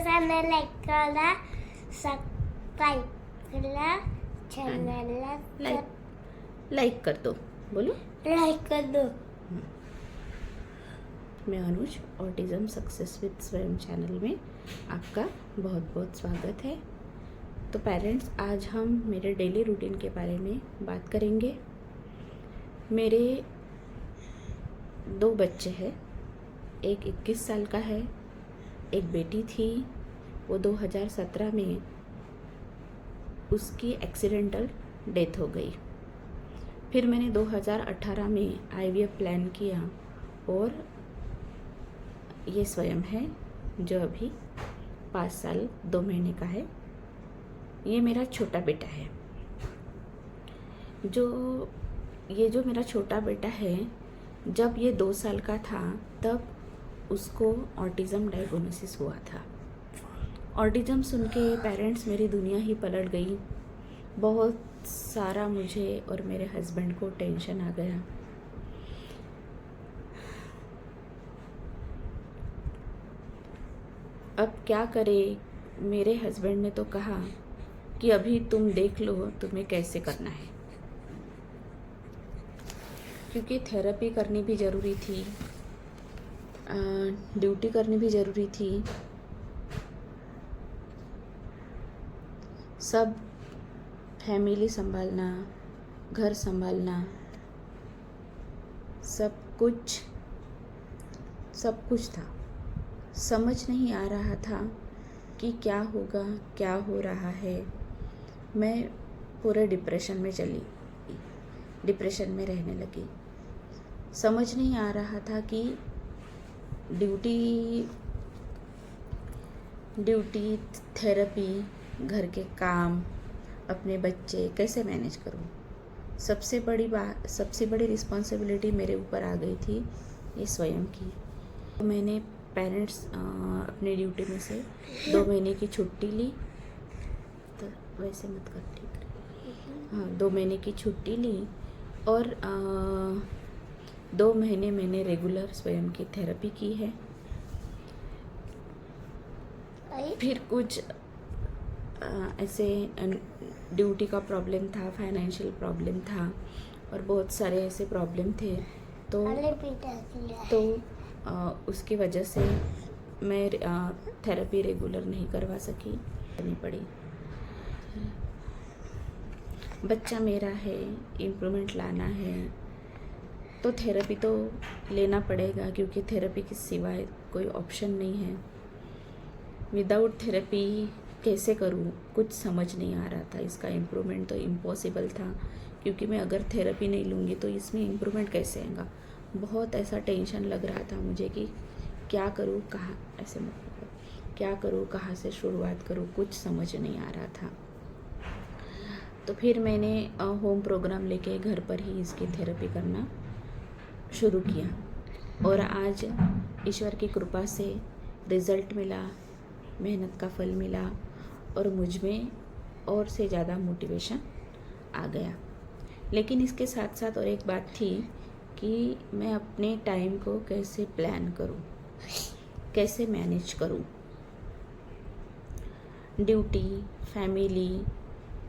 Channel like करा, subscribe करा, चॅनलला लाइक कर दो। बोलो। लाईक कर दो। मैं अनुज, ऑटिज़म सक्सेस विद स्वयं चैनल में आपका बहुत बहुत स्वागत है। तो पेरेंट्स, आज हम मेरे डेली रूटीन के बारे में बात करेंगे। मेरे 2 बच्चे हैं, एक 21 साल का है, एक बेटी थी। वो 2017 में उसकी एक्सीडेंटल डेथ हो गई। फिर मैंने 2018 में IVF प्लान किया और ये स्वयं है जो अभी 5 साल 2 महीने का है। ये मेरा छोटा बेटा है। जो मेरा छोटा बेटा है, जब ये 2 साल का था तब उसको ऑटिज़म डायग्नोसिस हुआ था। ऑटिज़म सुन के पेरेंट्स, मेरी दुनिया ही पलट गई। बहुत सारा मुझे और मेरे हस्बैंड को टेंशन आ गया। अब क्या करे। मेरे हस्बैंड ने तो कहा कि अभी तुम देख लो तुम्हें कैसे करना है, क्योंकि थेरेपी करनी भी ज़रूरी थी, ड्यूटी करनी भी ज़रूरी थी। सब फैमिली संभालना, घर संभालना, सब कुछ था। समझ नहीं आ रहा था कि क्या होगा, क्या हो रहा है। मैं पूरे डिप्रेशन में रहने लगी। समझ नहीं आ रहा था कि ड्यूटी, थेरेपी, घर के काम, अपने बच्चे कैसे मैनेज करूं। सबसे बड़ी रिस्पॉन्सिबिलिटी मेरे ऊपर आ गई थी ये स्वयं की। तो मैंने पेरेंट्स अपनी ड्यूटी में से 2 महीने की छुट्टी ली। तो वैसे मत कर, ठीक है। हाँ, 2 महीने की छुट्टी ली और 2 महीने मैंने रेगुलर स्वयं की थेरेपी की है। फिर कुछ ऐसे ड्यूटी का प्रॉब्लम था, फाइनेंशियल प्रॉब्लम था और बहुत सारे ऐसे प्रॉब्लम थे। तो उसकी वजह से मैं थेरेपी रेगुलर नहीं करवा सकी, करनी पड़ी। बच्चा मेरा है, इम्प्रूवमेंट लाना है तो थेरेपी तो लेना पड़ेगा, क्योंकि थेरेपी के सिवाय कोई ऑप्शन नहीं है। विदाउट थेरेपी कैसे करूँ, कुछ समझ नहीं आ रहा था। इसका इम्प्रूवमेंट तो इम्पॉसिबल था, क्योंकि मैं अगर थेरेपी नहीं लूँगी तो इसमें इम्प्रूवमेंट कैसे आएगा। बहुत ऐसा टेंशन लग रहा था मुझे कि क्या करूँ, क्या करूँ, कहाँ से शुरुआत करूँ, कुछ समझ नहीं आ रहा था। तो फिर मैंने होम प्रोग्राम लेके घर पर ही इसकी थेरेपी करना शुरू किया और आज ईश्वर की कृपा से रिज़ल्ट मिला, मेहनत का फल मिला और मुझ में और से ज़्यादा मोटिवेशन आ गया। लेकिन इसके साथ साथ और एक बात थी कि मैं अपने टाइम को कैसे प्लान करूं, कैसे मैनेज करूं। ड्यूटी, फैमिली,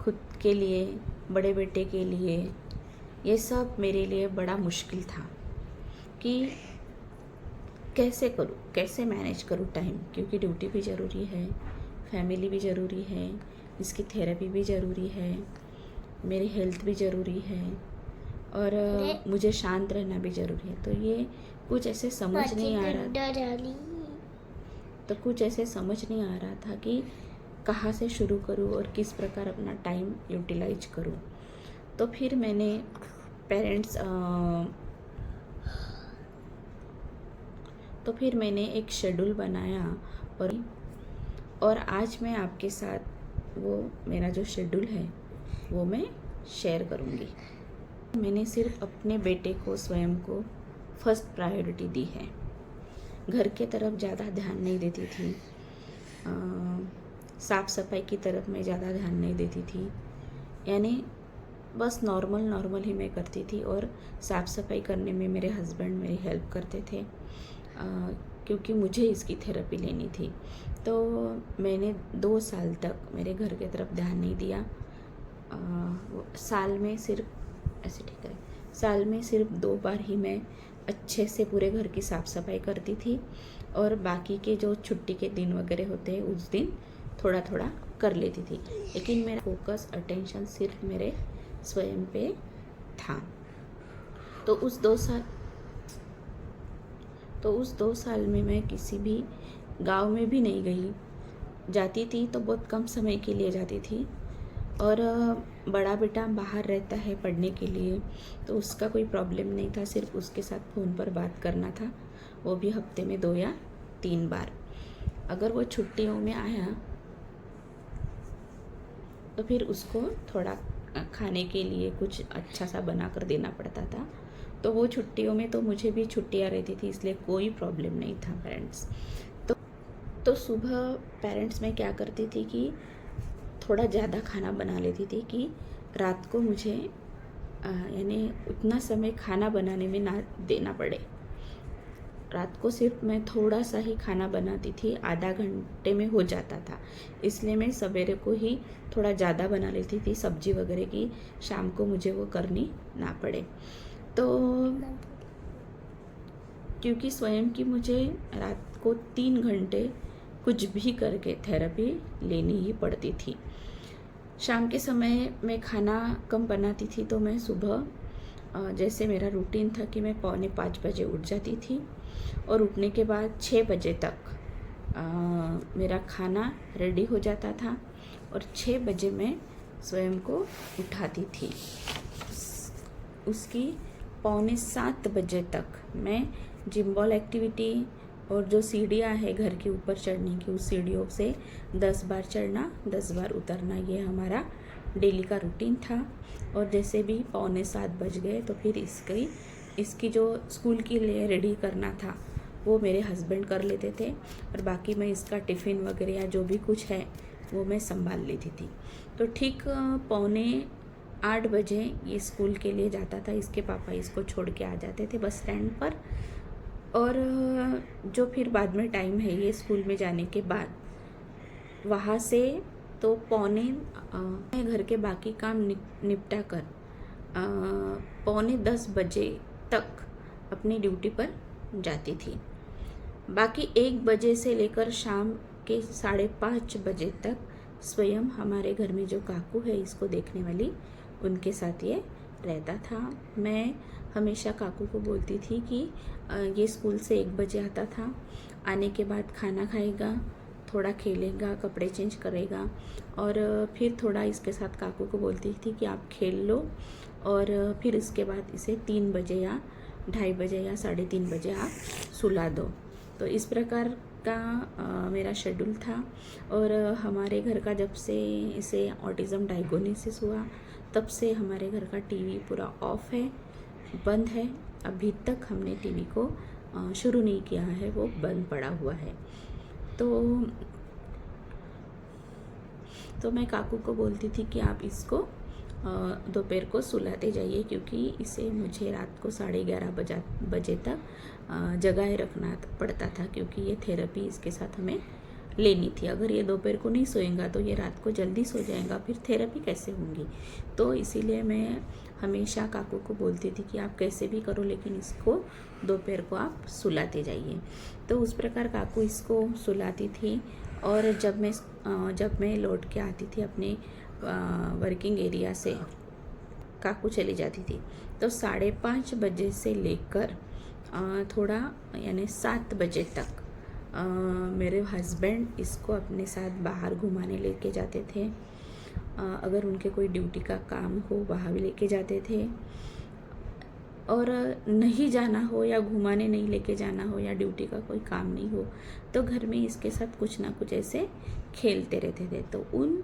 खुद के लिए, बड़े बेटे के लिए, ये सब मेरे लिए बड़ा मुश्किल था कि कैसे करूं, कैसे मैनेज करूं टाइम, क्योंकि ड्यूटी भी ज़रूरी है, फैमिली भी ज़रूरी है, इसकी थेरेपी भी ज़रूरी है, मेरी हेल्थ भी ज़रूरी है और मुझे शांत रहना भी ज़रूरी है। तो ये कुछ ऐसे समझ नहीं आ रहा था कि कहाँ से शुरू करूँ और किस प्रकार अपना टाइम यूटिलाइज करूँ। तो फिर मैंने एक शेड्यूल बनाया और आज मैं आपके साथ वो मेरा जो शेड्यूल है वो मैं शेयर करूँगी। मैंने सिर्फ अपने बेटे को, स्वयं को फर्स्ट प्रायोरिटी दी है। घर के तरफ ज़्यादा ध्यान नहीं देती थी, साफ़ सफाई की तरफ मैं ज़्यादा ध्यान नहीं देती थी, यानी बस नॉर्मल ही मैं करती थी और साफ़ सफाई करने में मेरे हस्बैंड मेरी हेल्प करते थे। क्योंकि मुझे इसकी थेरेपी लेनी थी। तो मैंने 2 साल तक मेरे घर की तरफ ध्यान नहीं दिया। साल में सिर्फ ऐसे ठीक है, साल में सिर्फ 2 बार ही मैं अच्छे से पूरे घर की साफ़ सफाई करती थी, और बाकी के जो छुट्टी के दिन वगैरह होते हैं उस दिन थोड़ा थोड़ा कर लेती थी। लेकिन मेरा फोकस अटेंशन सिर्फ मेरे स्वयं पे था। तो उस 2 साल में मैं किसी भी गांव में भी नहीं गई। जाती थी तो बहुत कम समय के लिए जाती थी, और बड़ा बेटा बाहर रहता है पढ़ने के लिए, तो उसका कोई प्रॉब्लम नहीं था, सिर्फ उसके साथ फ़ोन पर बात करना था, वो भी हफ्ते में 2 या 3 बार। अगर वो छुट्टियों में आया तो फिर उसको थोड़ा खाने के लिए कुछ अच्छा सा बना कर देना पड़ता था। तो वो छुट्टियों में तो मुझे भी छुट्टियाँ रहती थी, इसलिए कोई प्रॉब्लम नहीं था पेरेंट्स। तो सुबह पेरेंट्स में क्या करती थी कि थोड़ा ज़्यादा खाना बना लेती थी कि रात को मुझे यानी उतना समय खाना बनाने में ना देना पड़े। रात को सिर्फ मैं थोड़ा सा ही खाना बनाती थी, आधा घंटे में हो जाता था, इसलिए मैं सवेरे को ही थोड़ा ज़्यादा बना लेती थी सब्जी वगैरह की, शाम को मुझे वो करनी ना पड़े। तो क्योंकि स्वयं की मुझे रात को 3 घंटे कुछ भी करके थेरेपी लेनी ही पड़ती थी। शाम के समय मैं खाना कम बनाती थी, तो मैं सुबह जैसे मेरा रूटीन था कि मैं 4:45 बजे उठ जाती थी, और उठने के बाद 6 बजे तक मेरा खाना रेडी हो जाता था, और 6 बजे मैं स्वयं को उठाती थी। उसकी 6:45 बजे तक मैं जिम बॉल एक्टिविटी और जो सीढ़ियाँ है घर के ऊपर चढ़ने की, उस सीढ़ियों से 10 बार चढ़ना, 10 बार उतरना, ये हमारा डेली का रूटीन था। और जैसे भी 6:45 बज गए तो फिर इसकी जो स्कूल के लिए रेडी करना था वो मेरे हस्बैंड कर लेते थे, और बाकी मैं इसका टिफ़िन वगैरह या जो भी कुछ है वो मैं संभाल लेती थी। तो ठीक 7:45 बजे ये स्कूल के लिए जाता था, इसके पापा इसको छोड़ के आ जाते थे बस स्टैंड पर। और जो फिर बाद में टाइम है ये स्कूल में जाने के बाद, वहाँ से तो मैं घर के बाकी काम निपटा कर 9:45 बजे तक अपनी ड्यूटी पर जाती थी। बाकी 1 बजे से लेकर शाम के 5:30 बजे तक स्वयं हमारे घर में जो काकू है इसको देखने वाली, उनके साथ ये रहता था। मैं हमेशा काकू को बोलती थी कि ये स्कूल से 1 बजे आता था, आने के बाद खाना खाएगा, थोड़ा खेलेगा, कपड़े चेंज करेगा, और फिर थोड़ा इसके साथ काकू को बोलती थी कि आप खेल लो, और फिर इसके बाद इसे 3 बजे या 2:30 बजे या 3:30 बजे आप सुला दो। तो इस प्रकार का मेरा शेड्यूल था। और हमारे घर का जब से इसे ऑटिज़म डायग्नोसिस हुआ तब से हमारे घर का टीवी पूरा ऑफ है, बंद है। अभी तक हमने टीवी को शुरू नहीं किया है, वो बंद पड़ा हुआ है। तो मैं काकू को बोलती थी कि आप इसको दोपहर को सुलाते जाइए, क्योंकि इसे मुझे रात को 11:30 बजे तक जगाए रखना पड़ता था, क्योंकि ये थेरेपी इसके साथ हमें लेनी थी। अगर ये दोपहर को नहीं सोएगा तो ये रात को जल्दी सो जाएगा, फिर थेरेपी कैसे होंगी। तो इसीलिए मैं हमेशा काकू को बोलती थी कि आप कैसे भी करो, लेकिन इसको दोपहर को आप सुलाते जाइए। तो उस प्रकार काकू इसको सुलाती थी। और जब मैं लौट के आती थी अपने वर्किंग एरिया से, काकू चली जाती थी, तो 5:30 बजे से लेकर थोड़ा यानी 7 बजे तक मेरे हस्बैंड इसको अपने साथ बाहर घुमाने लेके जाते थे। अगर उनके कोई ड्यूटी का काम हो वहाँ भी लेके जाते थे, और नहीं जाना हो या घुमाने नहीं लेके जाना हो या ड्यूटी का कोई काम नहीं हो तो घर में इसके साथ कुछ ना कुछ ऐसे खेलते रहते थे। तो उन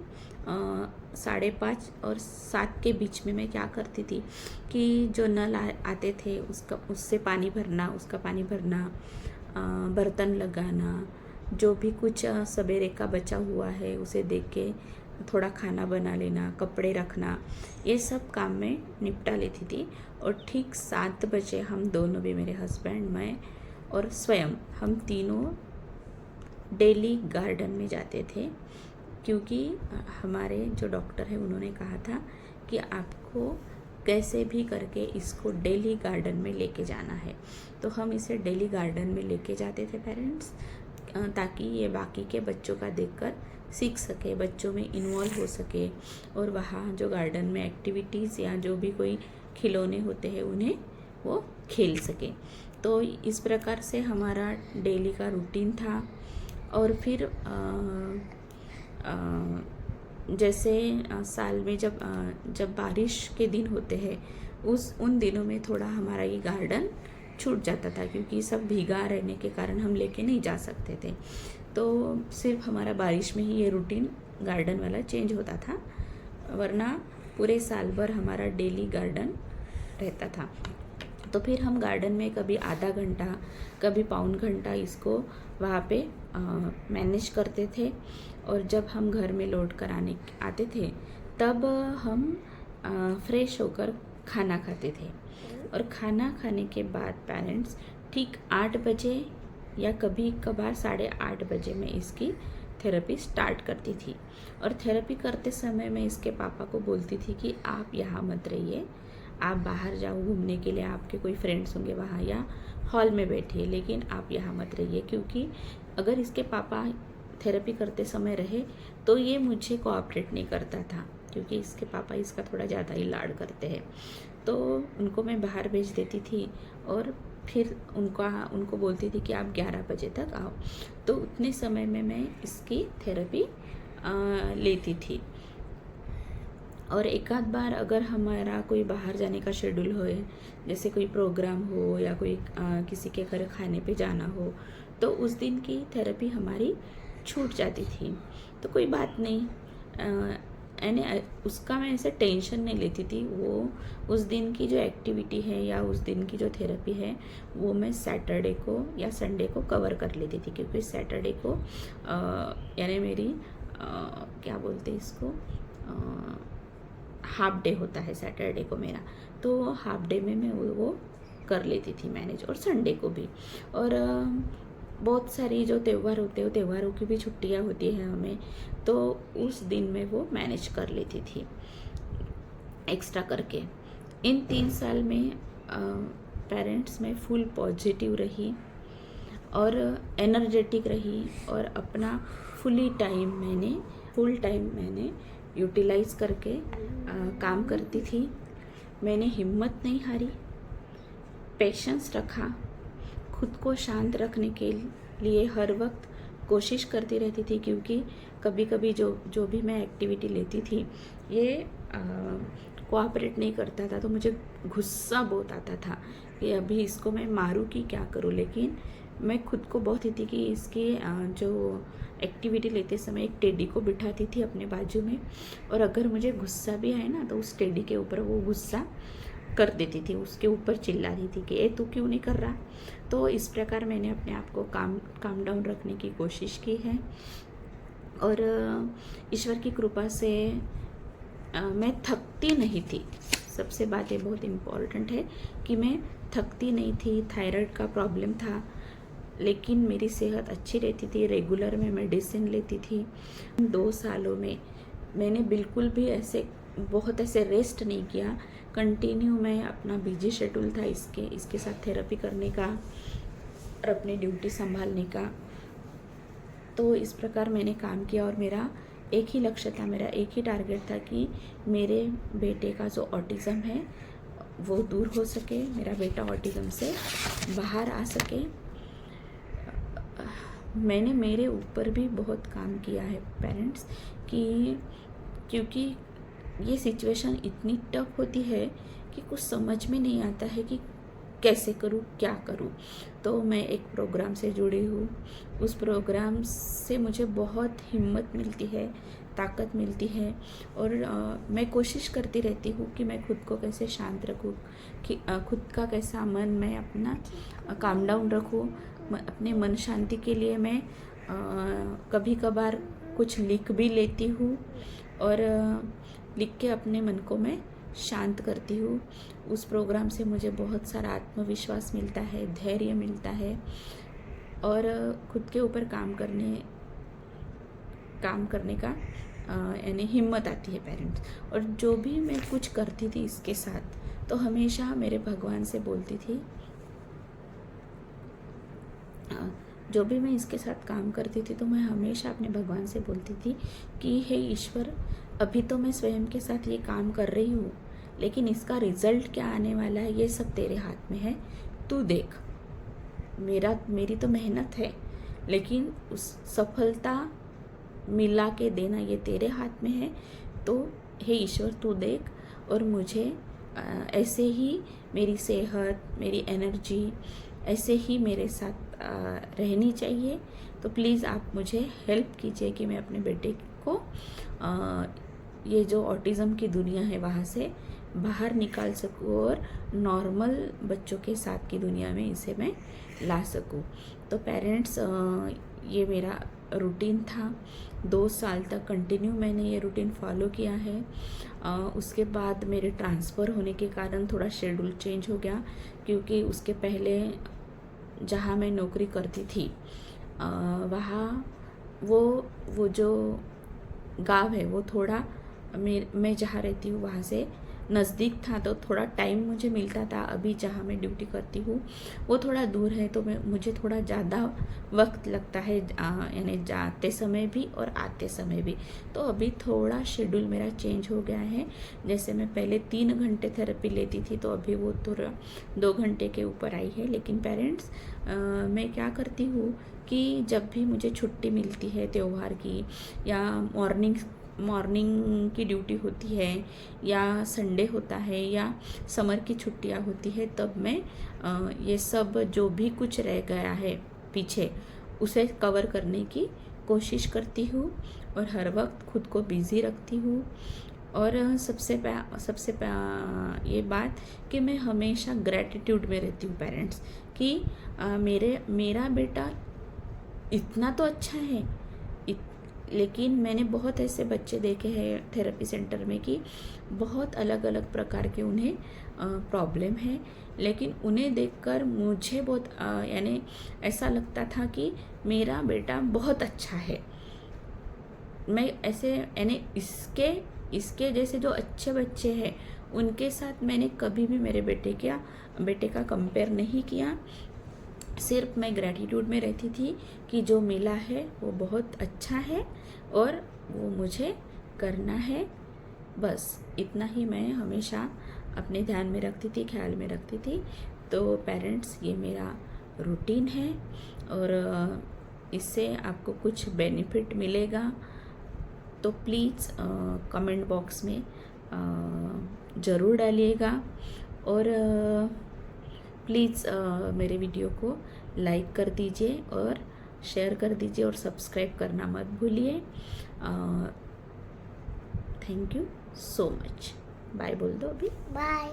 5:30 और 7 के बीच में मैं क्या करती थी कि जो नल आते थे उससे पानी भरना, उसका पानी भरना, बर्तन लगाना, जो भी कुछ सवेरे का बचा हुआ है उसे देख के थोड़ा खाना बना लेना, कपड़े रखना, ये सब काम में निपटा लेती थी। और ठीक 7 बजे हम दोनों भी, मेरे हस्बैंड, मैं और स्वयं हम तीनों डेली गार्डन में जाते थे, क्योंकि हमारे जो डॉक्टर है उन्होंने कहा था कि आपको कैसे भी करके इसको डेली गार्डन में लेके जाना है। तो हम इसे डेली गार्डन में लेके जाते थे पेरेंट्स, ताकि ये बाकी के बच्चों का देखकर सीख सके, बच्चों में इन्वॉल्व हो सके और वहाँ जो गार्डन में एक्टिविटीज़ या जो भी कोई खिलौने होते हैं उन्हें वो खेल सके। तो इस प्रकार से हमारा डेली का रूटीन था। और फिर जैसे साल में जब बारिश के दिन होते हैं उन दिनों में थोड़ा हमारा ये गार्डन छूट जाता था, क्योंकि सब भीगा रहने के कारण हम लेके नहीं जा सकते थे। तो सिर्फ हमारा बारिश में ही ये रूटीन गार्डन वाला चेंज होता था, वरना पूरे साल भर हमारा डेली गार्डन रहता था। तो फिर हम गार्डन में कभी आधा घंटा कभी पौन घंटा इसको वहाँ पे मैनेज करते थे। और जब हम घर में लौट कर आते थे तब हम फ्रेश होकर खाना खाते थे। और खाना खाने के बाद पेरेंट्स ठीक 8 बजे या कभी कभार 8:30 बजे मैं इसकी थेरेपी स्टार्ट करती थी। और थेरेपी करते समय मैं इसके पापा को बोलती थी कि आप यहाँ मत रहिए, आप बाहर जाओ घूमने के लिए, आपके कोई फ्रेंड्स होंगे वहाँ या हॉल में बैठिए, लेकिन आप यहाँ मत रहिए। क्योंकि अगर इसके पापा थेरेपी करते समय रहे तो ये मुझे कोऑपरेट नहीं करता था, क्योंकि इसके पापा इसका थोड़ा ज़्यादा ही लाड करते हैं। तो उनको मैं बाहर भेज देती थी और फिर उनको बोलती थी कि आप 11 बजे तक आओ। तो उतने समय में मैं इसकी थेरेपी लेती थी। और एक आध बार अगर हमारा कोई बाहर जाने का शेड्यूल हो, जैसे कोई प्रोग्राम हो या कोई किसी के घर खाने पे जाना हो, तो उस दिन की थेरेपी हमारी छूट जाती थी। तो कोई बात नहीं, यानी उसका मैं ऐसे टेंशन नहीं लेती थी। वो उस दिन की जो एक्टिविटी है या उस दिन की जो थेरेपी है वो मैं सैटरडे को या संडे को कवर कर लेती थी, क्योंकि सैटरडे को यानी मेरी क्या बोलते हैं इसको, हाफ डे होता है सैटरडे को मेरा, तो हाफ डे में मैं वो कर लेती थी मैनेज, और संडे को भी। और बहुत सारी जो त्यौहार होते हैं त्योहारों की भी छुट्टियां होती हैं हमें, तो उस दिन में वो मैनेज कर लेती थी एक्स्ट्रा करके। इन 3 साल में पेरेंट्स में फुल पॉजिटिव रही और एनर्जेटिक रही, और अपना फुल टाइम मैंने यूटिलाइज करके काम करती थी। मैंने हिम्मत नहीं हारी, पेशेंस रखा, खुद को शांत रखने के लिए हर वक्त कोशिश करती रहती थी, क्योंकि कभी कभी जो भी मैं एक्टिविटी लेती थी ये कोऑपरेट नहीं करता था, तो मुझे गुस्सा बहुत आता था कि अभी इसको मैं मारूं कि क्या करूं। लेकिन मैं खुद को बहुत ही थी कि इसकी जो एक्टिविटी लेते समय एक टेडी को बिठाती थी अपने बाजू में, और अगर मुझे गुस्सा भी आए ना तो उस टेडी के ऊपर वो गुस्सा कर देती थी, उसके ऊपर चिल्लाती थी कि तू क्यों नहीं कर रहा। तो इस प्रकार मैंने अपने आप को काम डाउन रखने की कोशिश की है। और ईश्वर की कृपा से मैं थकती नहीं थी। सबसे बात ये बहुत इम्पॉर्टेंट है कि मैं थकती नहीं थी। थायराइड का प्रॉब्लम था, लेकिन मेरी सेहत अच्छी रहती थी, रेगुलर में मेडिसिन लेती थी। 2 सालों में मैंने बिल्कुल भी बहुत ऐसे रेस्ट नहीं किया। कंटिन्यू मैं अपना बिजी शेड्यूल था इसके साथ थेरेपी करने का और अपनी ड्यूटी संभालने का। तो इस प्रकार मैंने काम किया, और मेरा एक ही लक्ष्य था, मेरा एक ही टारगेट था कि मेरे बेटे का जो ऑटिज़म है वो दूर हो सके, मेरा बेटा ऑटिज़म से बाहर आ सके। मैंने मेरे ऊपर भी बहुत काम किया है पेरेंट्स, क्योंकि ये सिचुएशन इतनी टफ होती है कि कुछ समझ में नहीं आता है कि कैसे करूँ, क्या करूँ। तो मैं एक प्रोग्राम से जुड़ी हूँ, उस प्रोग्राम से मुझे बहुत हिम्मत मिलती है, ताकत मिलती है, और मैं कोशिश करती रहती हूँ कि मैं खुद को कैसे शांत रखूँ, कि खुद का कैसा मन मैं अपना काम डाउन रखूँ। अपने मन शांति के लिए मैं कभी कभार कुछ लिख भी लेती हूँ, और लिख के अपने मन को मैं शांत करती हूँ। उस प्रोग्राम से मुझे बहुत सारा आत्मविश्वास मिलता है, धैर्य मिलता है और खुद के ऊपर काम करने का यानी हिम्मत आती है पेरेंट्स। और जो भी मैं कुछ करती थी इसके साथ तो हमेशा मेरे भगवान से बोलती थी, जो भी मैं इसके साथ काम करती थी तो मैं हमेशा अपने भगवान से बोलती थी कि हे ईश्वर, अभी तो मैं स्वयं के साथ ये काम कर रही हूँ, लेकिन इसका रिजल्ट क्या आने वाला है ये सब तेरे हाथ में है, तू देख। मेरी तो मेहनत है, लेकिन उस सफलता मिला के देना ये तेरे हाथ में है। तो हे ईश्वर तू देख, और मुझे ऐसे ही मेरी सेहत, मेरी एनर्जी ऐसे ही मेरे साथ रहनी चाहिए। तो प्लीज़ आप मुझे हेल्प कीजिए कि मैं अपने बेटे को ये जो ऑटिज़म की दुनिया है वहाँ से बाहर निकाल सकूँ और नॉर्मल बच्चों के साथ की दुनिया में इसे मैं ला सकूँ। तो पेरेंट्स, ये मेरा रूटीन था। 2 साल तक कंटिन्यू मैंने ये रूटीन फॉलो किया है। उसके बाद मेरे ट्रांसफ़र होने के कारण थोड़ा शेड्यूल चेंज हो गया, क्योंकि उसके पहले जहाँ मैं नौकरी करती थी वहाँ वो जो गांव है वो थोड़ा मैं जहाँ रहती हूँ वहाँ से नज़दीक था, तो थोड़ा टाइम मुझे मिलता था। अभी जहाँ मैं ड्यूटी करती हूँ वो थोड़ा दूर है, तो मुझे थोड़ा ज़्यादा वक्त लगता है, यानी जाते समय भी और आते समय भी। तो अभी थोड़ा शेड्यूल मेरा चेंज हो गया है। जैसे मैं पहले 3 घंटे थेरेपी लेती थी, तो अभी वो थोड़ा 2 घंटे के ऊपर आई है। लेकिन पेरेंट्स, मैं क्या करती हूँ कि जब भी मुझे छुट्टी मिलती है त्यौहार की, या मॉर्निंग की ड्यूटी होती है, या संडे होता है, या समर की छुट्टियां होती है, तब मैं ये सब जो भी कुछ रह गया है पीछे उसे कवर करने की कोशिश करती हूँ और हर वक्त खुद को बिज़ी रखती हूँ। और सबसे ये बात कि मैं हमेशा ग्रैटिट्यूड में रहती हूँ पेरेंट्स, कि मेरा बेटा इतना तो अच्छा है। लेकिन मैंने बहुत ऐसे बच्चे देखे हैं थेरेपी सेंटर में कि बहुत अलग अलग प्रकार के उन्हें प्रॉब्लम है, लेकिन उन्हें देखकर मुझे बहुत यानी ऐसा लगता था कि मेरा बेटा बहुत अच्छा है। मैं ऐसे यानी इसके जैसे जो अच्छे बच्चे हैं उनके साथ मैंने कभी भी मेरे बेटे का कंपेयर नहीं किया। सिर्फ मैं ग्रैटिट्यूड में रहती थी कि जो मिला है वो बहुत अच्छा है और वो मुझे करना है, बस इतना ही मैं हमेशा अपने ध्यान में रखती थी, ख्याल में रखती थी। तो पेरेंट्स, ये मेरा रूटीन है और इससे आपको कुछ बेनिफिट मिलेगा तो प्लीज़ कमेंट बॉक्स में ज़रूर डालिएगा। और प्लीज़ मेरे वीडियो को लाइक कर दीजिए और शेयर कर दीजिए और सब्सक्राइब करना मत भूलिए। Thank you so much. Bye बोल दो अभी। बाय।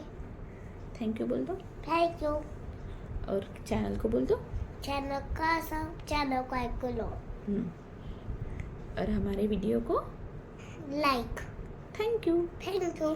थैंक यू बोल दो। Thank you. और चैनल को बोल दो। चैनल को एक लो। और हमारे वीडियो को like. Thank you. Thank you.